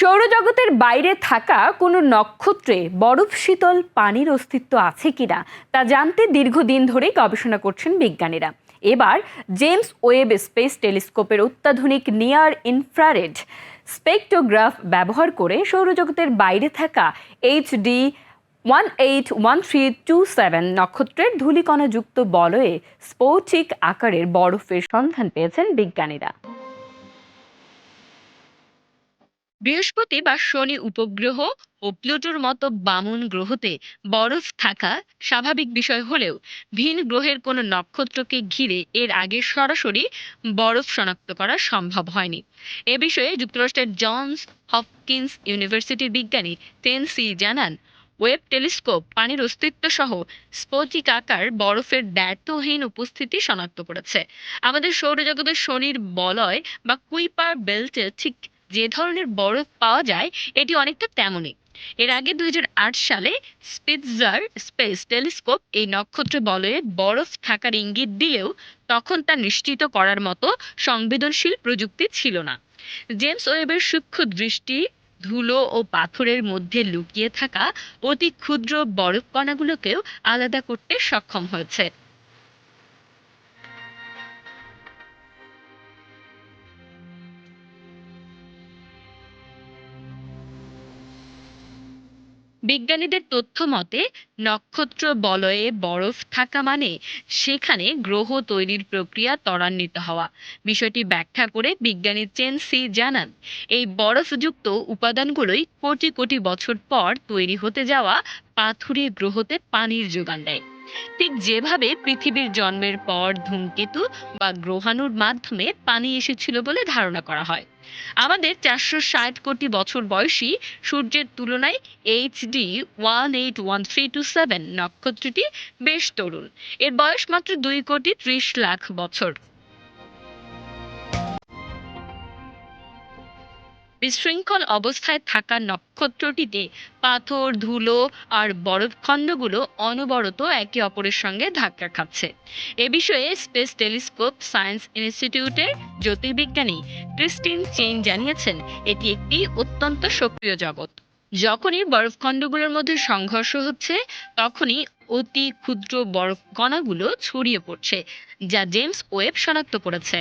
সৌরজগতের বাইরে থাকা কোনো নক্ষত্রে বরফ শীতল পানির অস্তিত্ব আছে কিনা তা জানতে দীর্ঘদিন ধরেই গবেষণা করছেন বিজ্ঞানীরা। এবার জেমস ওয়েব স্পেস টেলিস্কোপের অত্যাধুনিক নিয়ার ইনফ্রারেড স্পেকট্রোগ্রাফ ব্যবহার করে সৌরজগতের বাইরে থাকা HD 181327 নক্ষত্রের ধূলিকণাযুক্ত বলয়ে স্ফটিক আকারের বরফের সন্ধান পেয়েছেন বিজ্ঞানীরা। বৃহস্পতি বা শনি উপগ্রহ ও প্লুটোর মতো বামন গ্রহতে বরফ থাকা স্বাভাবিক বিষয় হলেও ভিন গ্রহের কোনো নক্ষত্রকে ঘিরে এর আগে সরাসরি বরফ শনাক্ত করা সম্ভব হয়নি। এ বিষয়ে যুক্তরাষ্ট্রের জনস হপকিন্স ইউনিভার্সিটির বিজ্ঞানী টেন জানান, ওয়েব টেলিস্কোপ পানির অস্তিত্ব সহ স্ফটিকাকার বরফের দ্ব্যর্থহীন উপস্থিতি শনাক্ত করেছে। আমাদের সৌরজগতের শনির বলয় বা কুইপার বেল্টে ঠিক যে ধরনের বরফ পাওয়া যায় এটি অনেকটা তেমনই। এর আগে 2008 সালে স্পিৎজার স্পেস টেলিস্কোপ এই নক্ষত্র বলয়ে বরফ থাকার ইঙ্গিত দিলেও তখন তা নিশ্চিত করার মতো সংবেদনশীল প্রযুক্তি ছিল না। জেমস ওয়েবের সূক্ষ্ম দৃষ্টি ধুলো ও পাথরের মধ্যে লুকিয়ে থাকা অতি ক্ষুদ্র বরফ কণাগুলোকেও আলাদা করতে সক্ষম হয়েছে। বিজ্ঞানীদের তথ্য মতে নক্ষত্র বলয়ে বরফ থাকা মানে সেখানে গ্রহ তৈরির প্রক্রিয়া ত্বরান্বিত হওয়া। বিষয়টি ব্যাখ্যা করে বিজ্ঞানী চেন জানান, এই বরফযুক্ত উপাদানগুলোই কোটি কোটি বছর পর তৈরি হতে যাওয়া পাথুরে গ্রহতে পানির যোগান দেয়। ঠিক যেভাবে পৃথিবীর জন্মের পর ধূমকেতু বা গ্রহাণুর মাধ্যমে পানি এসেছিল বলে ধারণা করা হয়। আমাদের 460 কোটি বছর বয়সী সূর্যের তুলনায় HD 181327 নক্ষত্রটি বেশ তরুণ। এর বয়স মাত্র 2 কোটি 30 লাখ বছর। বিশৃঙ্খল অবস্থায় থাকা নক্ষত্রটিতে পাথর, ধুলো আর বরফখণ্ডগুলো অনবরত একে অপরের সঙ্গে ধাক্কা খাচ্ছে। এ বিষয়ে স্পেস টেলিস্কোপ সায়েন্স ইনস্টিটিউটের জ্যোতির্বিজ্ঞানী ক্রিস্টিন জানিয়েছেন, এটি একটি অত্যন্ত সক্রিয় জগৎ। যখনই বরফখণ্ডগুলোর মধ্যে সংঘর্ষ হচ্ছে তখনই অতি ক্ষুদ্র বরফ কণাগুলো ছড়িয়ে পড়ছে, যা জেমস ওয়েব শনাক্ত করেছে।